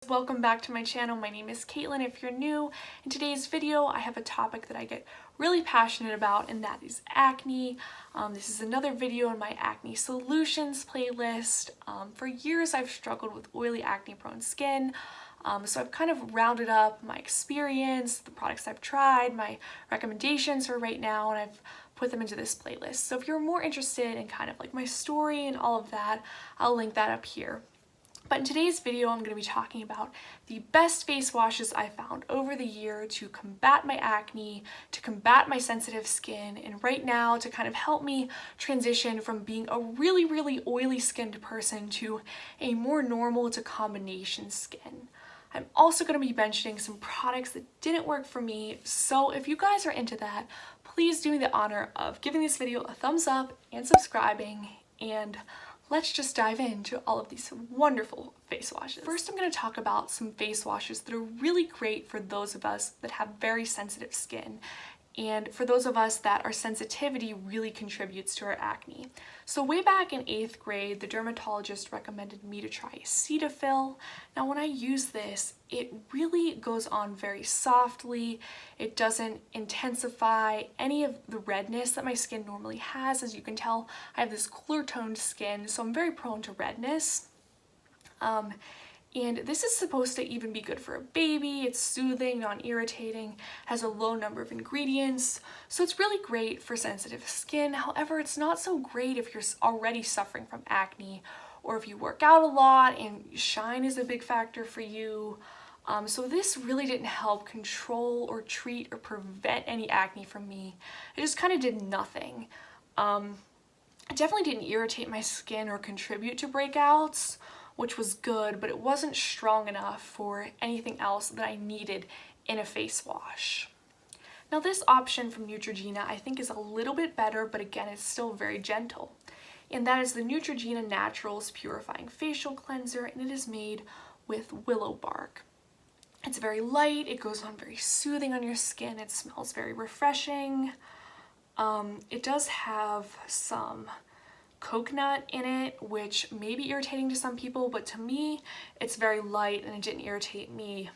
welcome back to my channel. My name is Caitlin if you're new. In today's video I have a topic that I get really passionate about, and that is acne. This is another video in my acne solutions playlist. For years I've struggled with oily acne prone skin, so I've kind of rounded up my experience, the products I've tried, my recommendations for right now, and I've put them into this playlist. So if you're more interested in kind of like my story and all of that, I'll link that up here. But in today's video, I'm going to be talking about the best face washes I found over the year to combat my acne, to combat my sensitive skin, and right now to kind of help me transition from being a really oily skinned person to a more normal to combination skin. I'm also going to be mentioning some products that didn't work for me, so if you guys are into that, please do me the honor of giving this video a thumbs up and subscribing, and let's just dive into all of these wonderful face washes. First, I'm going to talk about some face washes that are really great for those of us that have very sensitive skin, and for those of us that our sensitivity really contributes to our acne. So way back in 8th grade, the dermatologist recommended me to try Cetaphil. Now when I use this, it really goes on very softly. It doesn't intensify any of the redness that my skin normally has. As you can tell, I have this cooler toned skin, so I'm very prone to redness. And this is supposed to even be good for a baby. It's soothing, non-irritating, has a low number of ingredients, so it's really great for sensitive skin. However, it's not so great if you're already suffering from acne, or if you work out a lot and shine is a big factor for you. So this really didn't help control or treat or prevent any acne from me. It just kind of did nothing. It definitely didn't irritate my skin or contribute to breakouts, which was good, but it wasn't strong enough for anything else that I needed in a face wash. Now this option from Neutrogena I think is a little bit better, but again it's still very gentle. And that is the Neutrogena Naturals Purifying Facial Cleanser, and it is made with willow bark. It's very light, it goes on very soothing on your skin, it smells very refreshing. It does have some coconut in it, which may be irritating to some people, but to me it's very light and it didn't irritate me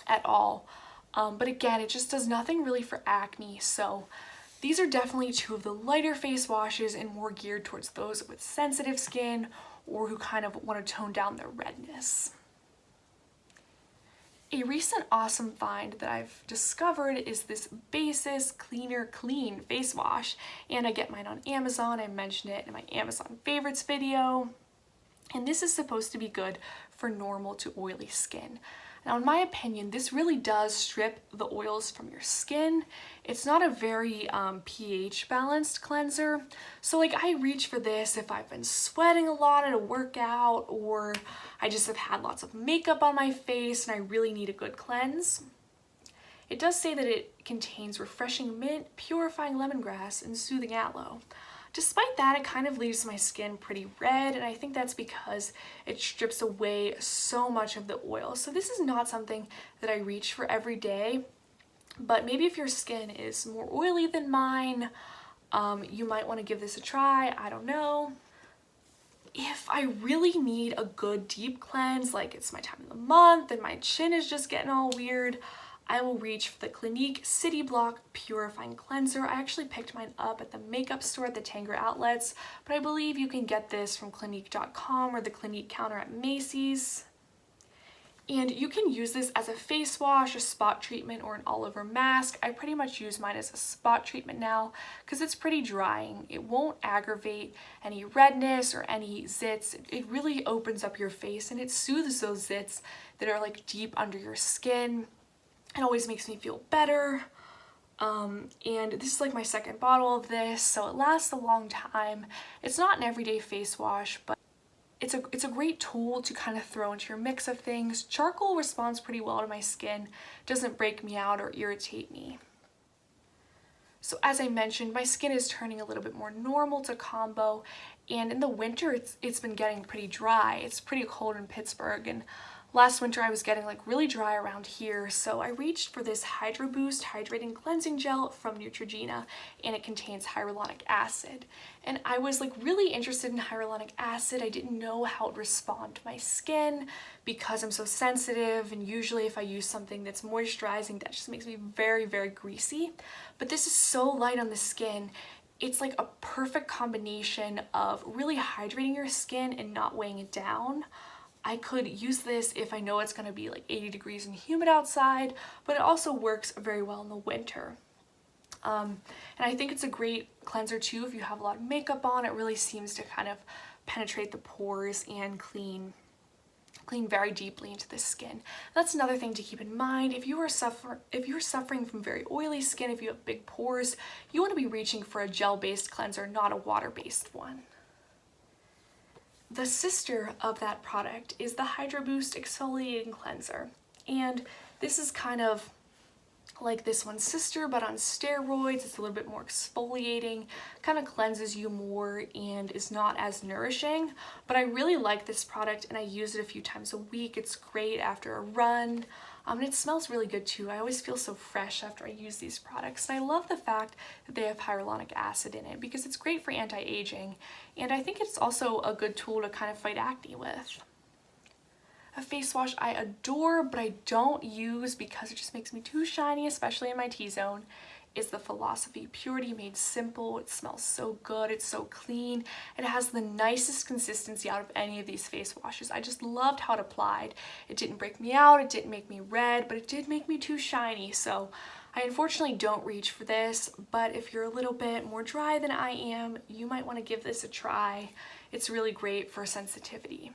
at all. But again, it just does nothing really for acne, so these are definitely two of the lighter face washes and more geared towards those with sensitive skin or who kind of want to tone down their redness. A recent awesome find that I've discovered is this Basis Cleaner Clean face wash, and I get mine on Amazon. I mentioned it in my Amazon favorites video, and this is supposed to be good for normal to oily skin. Now in my opinion, this really does strip the oils from your skin. It's not a very pH balanced cleanser, so like I reach for this if I've been sweating a lot at a workout, or I just have had lots of makeup on my face and I really need a good cleanse. It does say that it contains refreshing mint, purifying lemongrass, and soothing aloe. Despite that, it kind of leaves my skin pretty red, and I think that's because it strips away so much of the oil. So this is not something that I reach for every day, but maybe if your skin is more oily than mine, you might want to give this a try. I don't know. If I really need a good deep cleanse, like it's my time of the month and my chin is just getting all weird, I will reach for the Clinique City Block Purifying Cleanser. I actually picked mine up at the makeup store at the Tanger outlets, but I believe you can get this from Clinique.com or the Clinique counter at Macy's. And you can use this as a face wash, a spot treatment, or an all-over mask. I pretty much use mine as a spot treatment now because it's pretty drying. It won't aggravate any redness or any zits. It really opens up your face and it soothes those zits that are like deep under your skin. It always makes me feel better. And this is like my second bottle of this, so it lasts a long time. It's not an everyday face wash, but it's a great tool to kind of throw into your mix of things. Charcoal responds pretty well to my skin, doesn't break me out or irritate me. So as I mentioned, my skin is turning a little bit more normal to combo, and in the winter it's been getting pretty dry. It's pretty cold in Pittsburgh, and Last winter I was getting like really dry around here, so I reached for this Hydro Boost Hydrating Cleansing Gel from Neutrogena, and it contains hyaluronic acid. And I was like really interested in hyaluronic acid. I didn't know how it would respond to my skin because I'm so sensitive, and usually if I use something that's moisturizing, that just makes me very, very greasy. But this is so light on the skin. It's like a perfect combination of really hydrating your skin and not weighing it down. I could use this if I know it's going to be like 80 degrees and humid outside, but it also works very well in the winter. And I think it's a great cleanser too if you have a lot of makeup on. It really seems to kind of penetrate the pores and clean very deeply into the skin. That's another thing to keep in mind. If you're suffering from very oily skin, if you have big pores, you want to be reaching for a gel-based cleanser, not a water-based one. The sister of that product is the Hydro Boost Exfoliating Cleanser, and this is kind of like this one's sister but on steroids. It's a little bit more exfoliating, kind of cleanses you more and is not as nourishing, but I really like this product and I use it a few times a week. It's great after a run. And it smells really good too. I always feel so fresh after I use these products. And I love the fact that they have hyaluronic acid in it because it's great for anti-aging. And I think it's also a good tool to kind of fight acne with. A face wash I adore but I don't use because it just makes me too shiny, especially in my T-zone, is the Philosophy Purity Made Simple. It smells so good, it's so clean. It has the nicest consistency out of any of these face washes. I just loved how it applied. It didn't break me out, it didn't make me red, but it did make me too shiny. So I unfortunately don't reach for this, but if you're a little bit more dry than I am, you might want to give this a try. It's really great for sensitivity.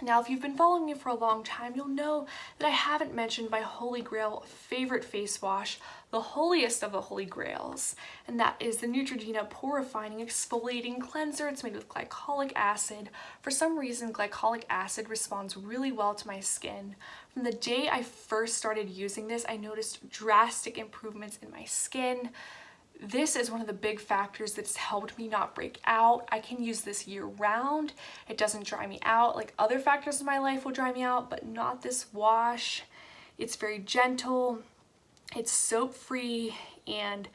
Now, if you've been following me for a long time, you'll know that I haven't mentioned my Holy Grail favorite face wash, the holiest of the Holy Grails, and that is the Neutrogena Pore Refining Exfoliating Cleanser. It's made with glycolic acid. For some reason, glycolic acid responds really well to my skin. From the day I first started using this, I noticed drastic improvements in my skin. This is one of the big factors that's helped me not break out. I can use this year round. It doesn't dry me out. Like other factors in my life will dry me out, but not this wash. It's very gentle, it's soap free, and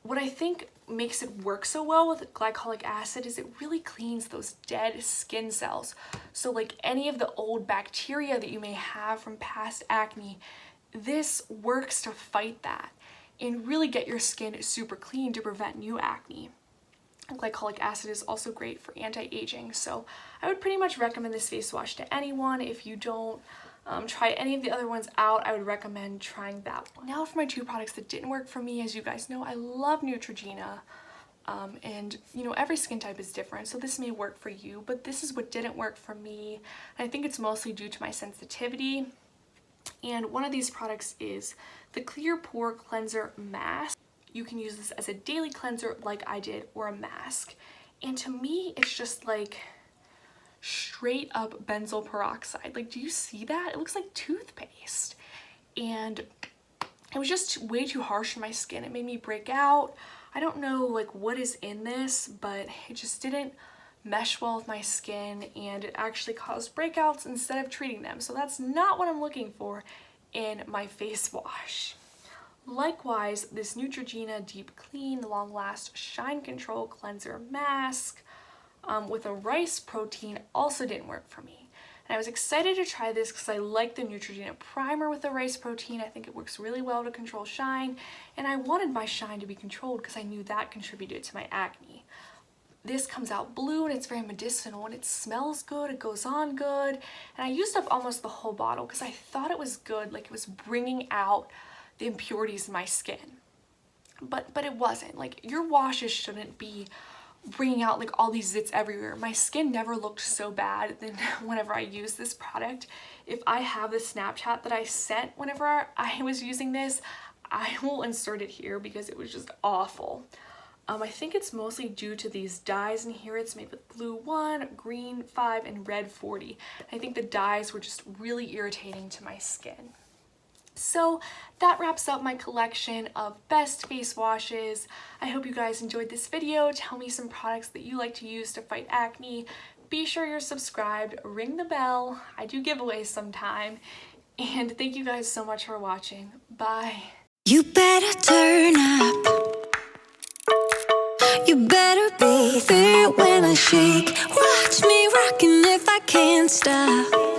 what I think makes it work so well with glycolic acid is it really cleans those dead skin cells. So like any of the old bacteria that you may have from past acne, this works to fight that and really get your skin super clean to prevent new acne. Glycolic acid is also great for anti-aging, so I would pretty much recommend this face wash to anyone. If you don't try any of the other ones out, I would recommend trying that one. Now for my two products that didn't work for me. As you guys know, I love Neutrogena, and you know, every skin type is different, so this may work for you, but this is what didn't work for me. I think it's mostly due to my sensitivity. And one of these products is the Clear Pore Cleanser Mask. You can use this as a daily cleanser like I did, or a mask. And to me, it's just like straight up benzoyl peroxide. Like, do you see that? It looks like toothpaste. And it was just way too harsh on my skin. It made me break out. I don't know like what is in this, but it just didn't mesh well with my skin, and it actually caused breakouts instead of treating them. So that's not what I'm looking for in my face wash. Likewise, this Neutrogena Deep Clean Long Last Shine Control Cleanser Mask with a rice protein also didn't work for me. And I was excited to try this because I like the Neutrogena primer with the rice protein. I think it works really well to control shine, and I wanted my shine to be controlled because I knew that contributed to my acne. This comes out blue and it's very medicinal and it smells good, it goes on good, and I used up almost the whole bottle because I thought it was good, like it was bringing out the impurities in my skin. But it wasn't. Like, your washes shouldn't be bringing out like all these zits everywhere. My skin never looked so bad than whenever I use this product. If I have the Snapchat that I sent whenever I was using this, I will insert it here because it was just awful. I think it's mostly due to these dyes in here. It's made with blue 1, green 5, and red 40. I think the dyes were just really irritating to my skin. So that wraps up my collection of best face washes. I hope you guys enjoyed this video. Tell me some products that you like to use to fight acne. be sure you're subscribed, ring the bell. I do giveaways sometime. And thank you guys so much for watching. Bye. You better turn up. You better be there when I shake. Watch me rocking if I can't stop.